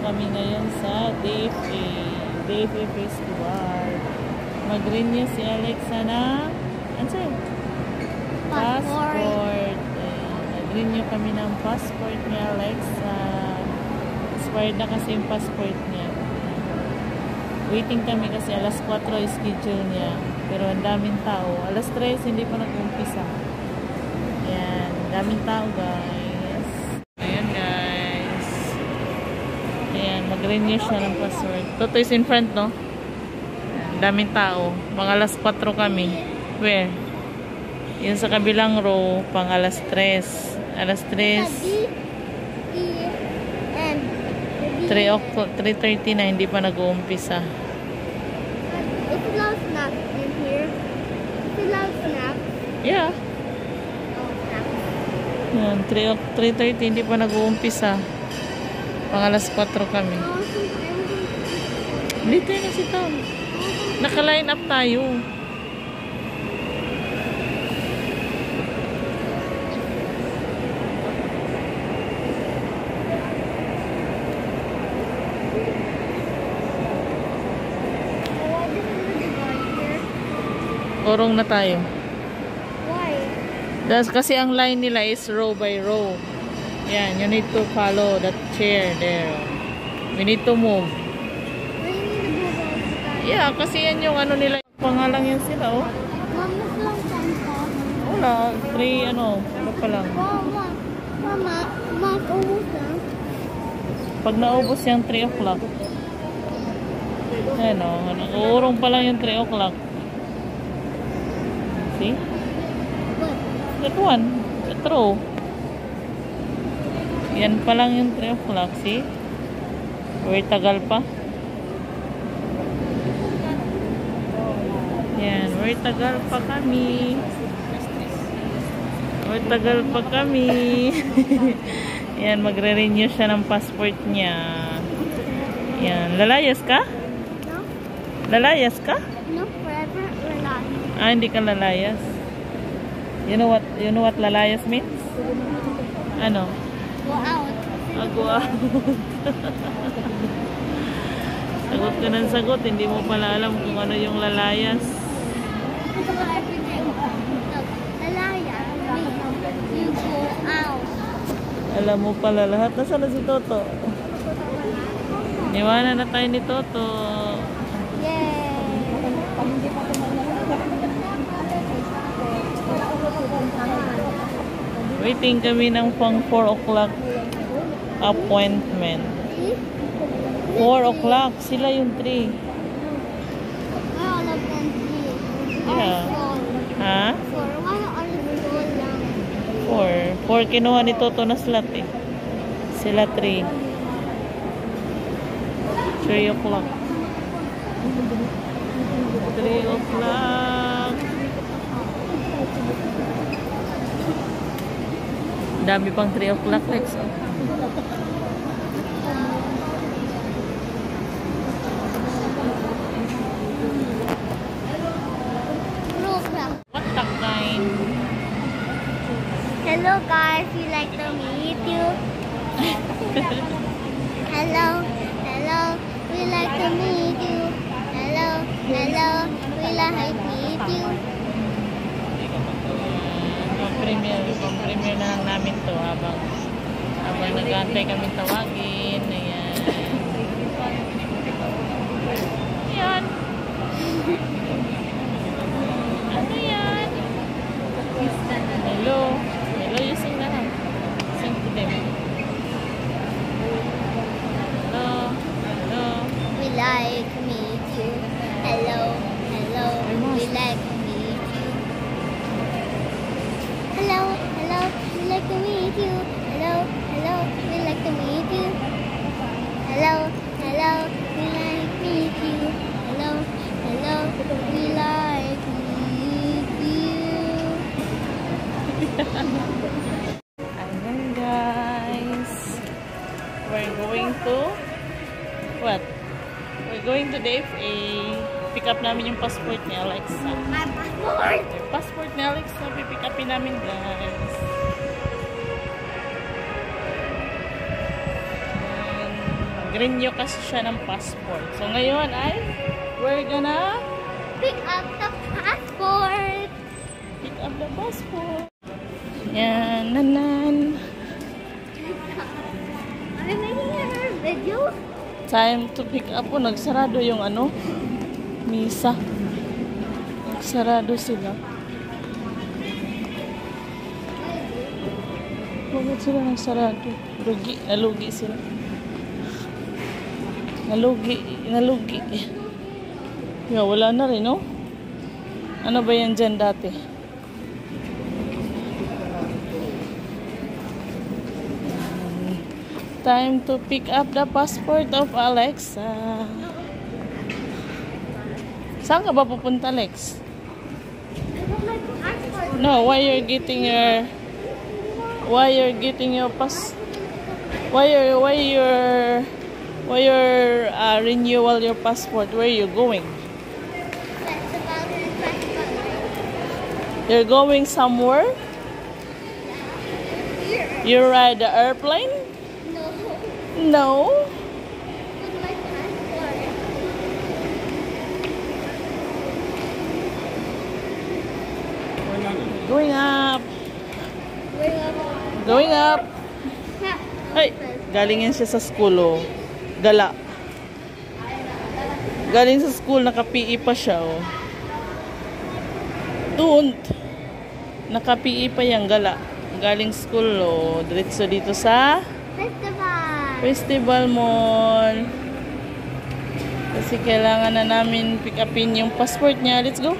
kami ngayon sa DFA Festival. Mag-renew si Alexa na passport. Nag-renew kami ng passport ni Alexa. Expired na kasi yung passport niya. Waiting kami kasi alas 4 schedule niya. Pero ang daming tao. Alas 3 hindi pa nag-umpisa. Ayan, daming tao guys. Ayan guys. Ayan, mag-renew siya ng passport. Toto is in front, no? Ayan, daming tao. Mga alas 4 kami. Where? Yun sa kabilang row, pang alas 3. Alas 3. 3:30 na, hindi pa nag-uumpisa. It's a lot of snacks in here. It's a lot of snacks. Yeah. Yan, 3:30, hindi pa nag-uumpisa. Pang alas 4 kami. Dito na si Tom. Naka-line up tayo. Orong na tayo. Why? Kasi ang line nila is row by row. Yan, you need to follow that chair there. We need to move. Yeah, kasi yan yung ano nila. Pangalang yan sila, oh. Mama, lang pa. Wala, 3 ano pa lang. Mama, ubos na. Pag naubos yung 3 o'clock. Ayan, oh. Nag-uurong pa lang yung 3 o'clock. See? That one. That row. Yan pa lang yung 3 o'clock. See? Wait, tagal pa. Yan. Wait, tagal pa kami. Wait, tagal pa kami. Yan, magre-renew siya ng passport niya. Yan. Lalayas ka? No. Lalayas ka? No, forever or not. Hindi ka lalayas. You know what lalayas means? Ano? Go out. Go out. Sagot ka ng sagot, hindi mo pala alam kung ano yung lalayas. Lalaya means you go out. Alam mo pala lahat. Nasaan na si Toto? Niwanan na tayo ni Toto. Yay! Waiting kami ng pang 4 o'clock appointment. 4 o'clock. Sila yung 3. All of them 3. Yeah. Ha? 4. Why are you so lang? 4 kinuha ni Toto na slot eh. Sila 3. 3 o'clock. 3 o'clock. Dami pang 3 o'clock, Lex. What the kind? Hello guys, we like to meet you. Hello, we like to meet you. Hello, we like to meet you. Premiere na lang namin to habang nag-aantay kami tawagin. Ayan. Ayan. Ano yan? Hello. Hello, you sing na lang. Sing to them. Hello. We like to meet you. Hello, we like to meet you. Hello, we like to meet you. Hello, we like to meet you. Hello, we like to meet you. Hello, we like to meet you. Ayan guys. We're going to what? We're going to DFA. Pick up namin yung passport ni Alexa. My passport! Yung passport ni Alexa, pipick upin namin guys. Mag-renew kasi siya ng passport. So ngayon ay we're gonna Pick up the passport. pick up the passport. Yan, nanan. I'm making a video. Time to pick up po. Nagsarado yung ano, misa. Nagsarado sila. Bakit sila nagsarado? Nalugi sila. Nalugi. Yeah, wala na rin, no? Ano ba yan dyan dati? Time to pick up the passport of Alexa. Saan ka ba pupunta, Alex? I want my passport. No, why you're getting your renewal your passport? Where are you going? That's about the passport. You're going somewhere? Here. You ride the airplane? No. No. With my passport. Going up. Wait up. Going up. Ha. Ay, galing yan siya sa school, oh. Gala. Galing sa school, naka-PE pa siya, oh. Don't. Naka-PE pa yung gala. Galing school, oh. Diretso dito sa Festival Mall. Kasi kailangan na namin pick upin yung passport niya. Let's go.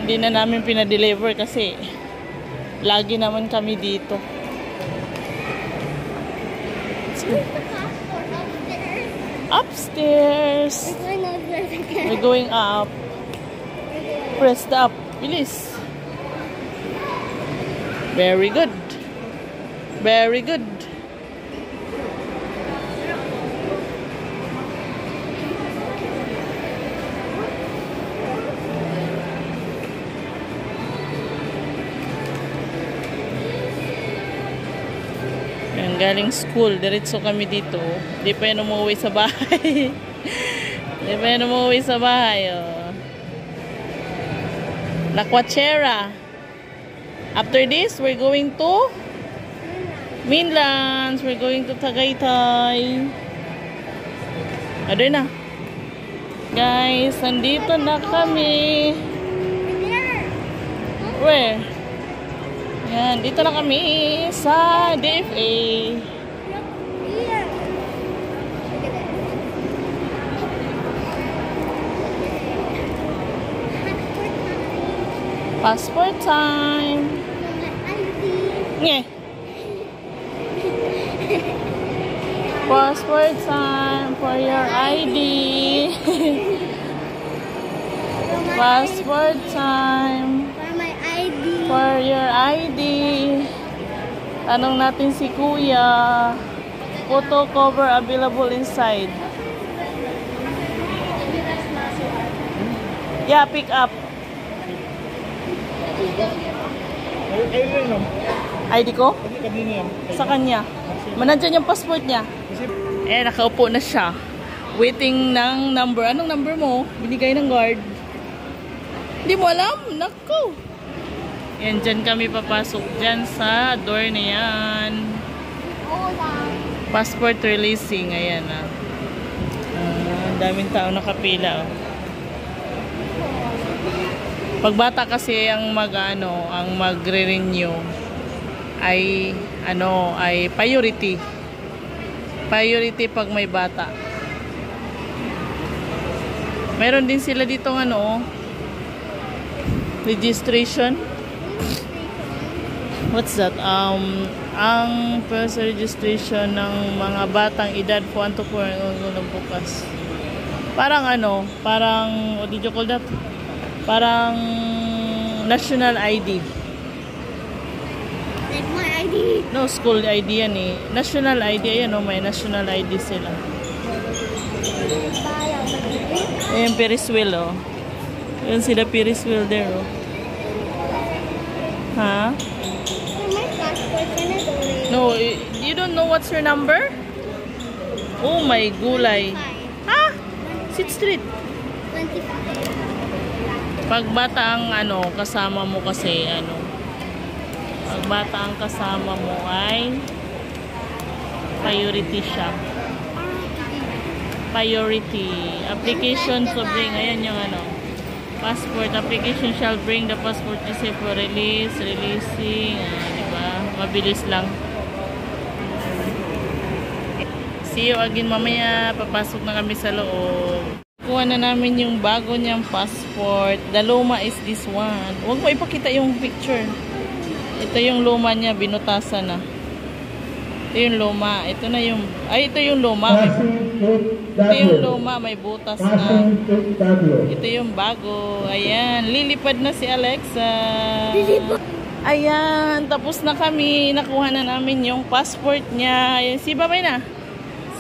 Hindi na namin pinadeliver kasi lagi naman kami dito. Let's go. The passport upstairs. Upstairs. We're going upstairs again. We're going up. Press the up. Bilis. Very good. Very good. Yan, galing school. Diretso kami dito. Hindi pa yan umuwi sa bahay. Hindi pa yan umuwi sa bahay. Oh. La Cuachera. After this, we're going to Mainlands. We're going to Tagaytay. Ano na? Guys, nandito na kami. There. Where? Yan, dito na kami sa DFA. Look here. Look at that. Passport time. Nye. Passport time for your ID. Passport time For my ID. for your ID. Tanong natin si Kuya. Photo cover available inside. Yeah, pick up. ID ko? Sa kanya. Manandyan yung passport niya. Eh, nakaupo na siya. Waiting ng number. Anong number mo? Binigay ng guard. Hindi mo alam? Naku. Yan, dyan kami papasok. Dyan sa door na yan. Passport releasing. Ayan ah. Ang daming tao nakapila. Oh. Pagbata kasi ang magre-renew ay ay priority. Priority pag may bata. Meron din sila dito registration. What's that? Ang first registration ng mga batang edad 1 to 4 bukas. Parang what did you call that? Parang national ID. Like my ID. No, school ID yan eh. National ID, ayan o, may national ID sila. Ayan, Ferris wheel o. Ayan sila Ferris wheel there o. Ha? My passport. No, you don't know what's your number? Oh my gulay. Ha? Sit street. 25. Pag bata ang kasama mo kasi pag bata ang kasama mo ay priority siya. Priority. Application to bring. Ayan yung passport. Application shall bring the passport kasi for releasing. Diba? Mabilis lang. See you again mamaya. Papasok na kami sa loob. Kuha na namin yung bago niyang passport. The luma is this one. Huwag mo ipakita yung picture. Ito yung luma niya. Binutasan na. Ito yung luma. Ito na yung... Ay, ito yung luma. Ito yung luma. May butas na. Ito yung bago. Ayan. Lilipad na si Alexa. Ayan. Tapos na kami. Nakuha na namin yung passport niya. Ayan. Si Babay na.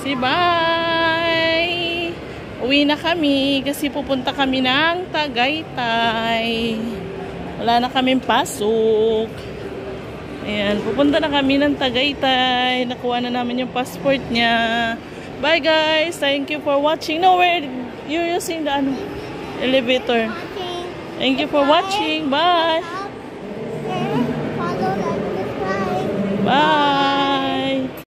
Si Bye. Uwi na kami. Kasi pupunta kami ng Tagaytay. Wala na kaming pasok. Ayan, pupunta na kami ng Tagaytay. Nakuha na namin yung passport niya. Bye guys. Thank you for watching. No, where you're using the elevator. Thank you for watching. Bye. Follow, like, subscribe. Bye.